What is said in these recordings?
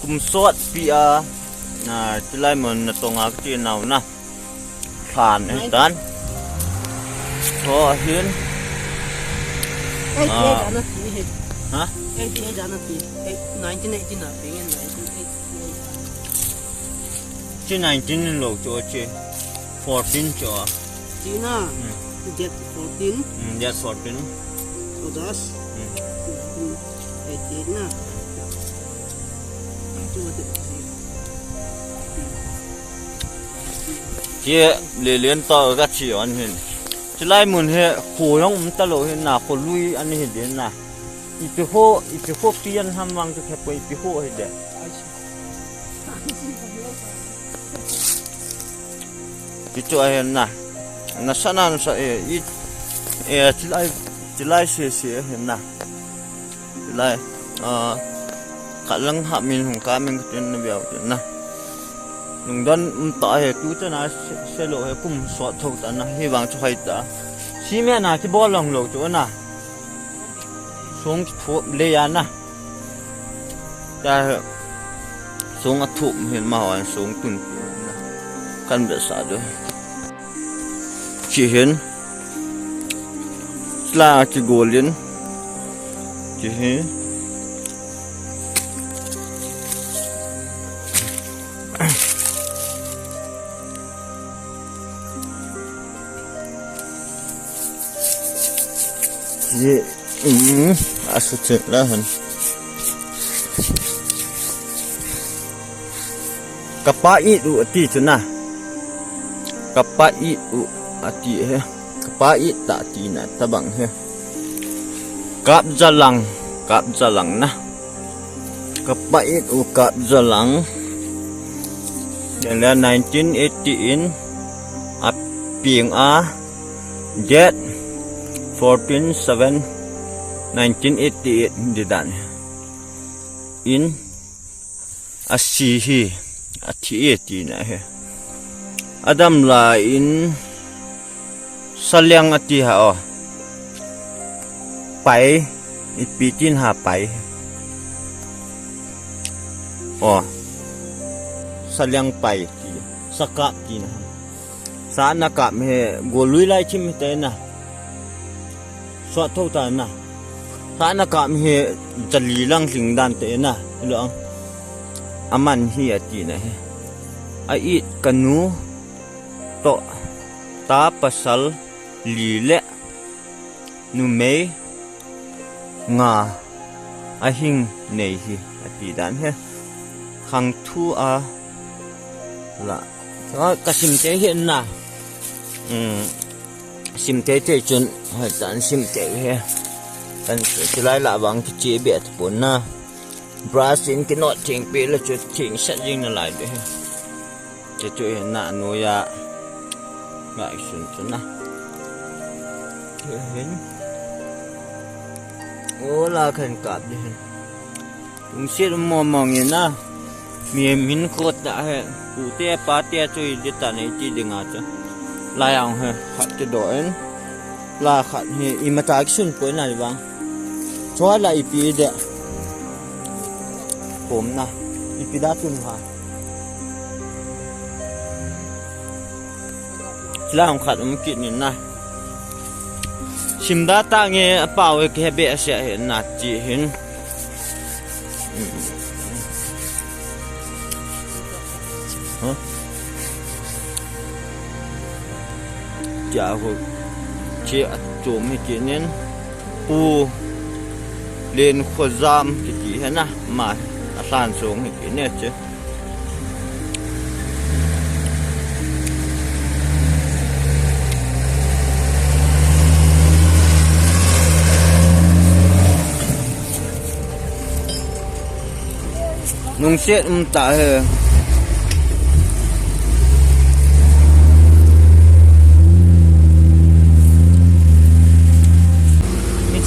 kum sot pia na tilai mon na tonga ki naw na khan tan ho hin hả 19 lô cho che 14 cho China jet 14 jet 14 so das 18 na chia lê liên to các chị anh hình chỉ lại muốn hệ khổ không ta lộ hình nào khổ lui anh hình đến nào ít hô tiền ham vang cho kẹp quay ít hô hình đấy cái chỗ hình nào nó sao nó sẽ ít chỉ lại xế hình nào chỉ lại cả lăng hạ mình không cá mình có chuyện nó biểu chuyện nào nung dan ta he tu ta na selo he kum so thau ta na hi wang chu hai ta si me na ki bol long lo chu na song thu le ya na ta song a thu hin ma wan song tun kan be sa do chi hin sla ki golin chi hin ye asal lah han kapai tu ati tu na kapai tu ati he kapai tak ati na tabang he kap jalang na kapai tu kap jalang dan 1918 apiang a jet 14/7 1988 di dan in asihi ati na he adam la in salyang ati ha o pai ipitin ha pai o salyang pai ti sakap ti na sa na kap he golui lai chim te na so thâu ta na ta na kam he chali lang ling dan te na lo aman hi ati na he ai kanu to ta pasal li le nu me nga ahing nei hi ati dan he khang thu a la kasim te hiện na sim te chun hai tan sim te he tan chỉ lại là bằng cái chế biệt bốn na brasin cái nọ chỉnh bị là chuyện chỉnh set riêng là lại đấy cái chỗ hiện nạ nuôi à ngại xuân xuân na hiện ô là khẩn cáp đi cũng xếp mò mỏng như na miền miền cốt đã hệ cụ te pa te chơi đi ta này chỉ đừng ngã chứ lại ông he khát cái đội là khát he imata xuân cuối này bang cho lại pi deผมนะipi da chun ha la ông khát ông kịt nhìn na sim da ta nghe bảo cái bệ sẽ hiện nạt chỉ hiện chả hồi chị chụp mấy cái nên pu lên kho giam cái gì hết na mà sàn xuống cái này chứ nung xét tạ hề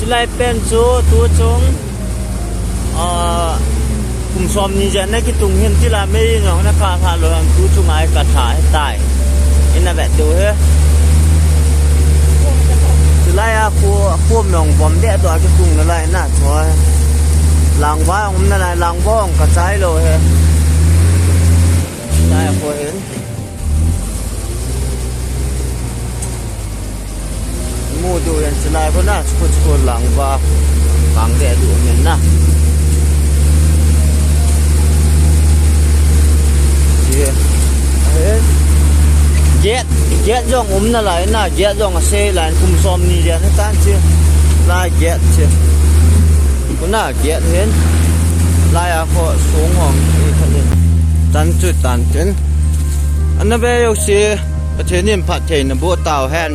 lại pen số tua chống cùng xóm như vậy này cái tung hiệnที่là mấy nó cả thà rồi hàng tua chung ai cả thà tại nên là vậy đâu hết thì lại khu nòng bom đẻตัวcái tung nó lại nát thôi làng vá ông nó lại làng bong cả trái rồi he đây cô hến mua đồ ăn chỉ lại con na chút làng vá càng đẹp đủ mình na jet dong nó lại na jet dong xe lại cùng xóm ni đen hết tan chưa lại jet chưa con na jet hết lại à họ xuống hoàng đi thân lên tan chân anh nó về yêu xe thế nên phát triển là bộ tàu hen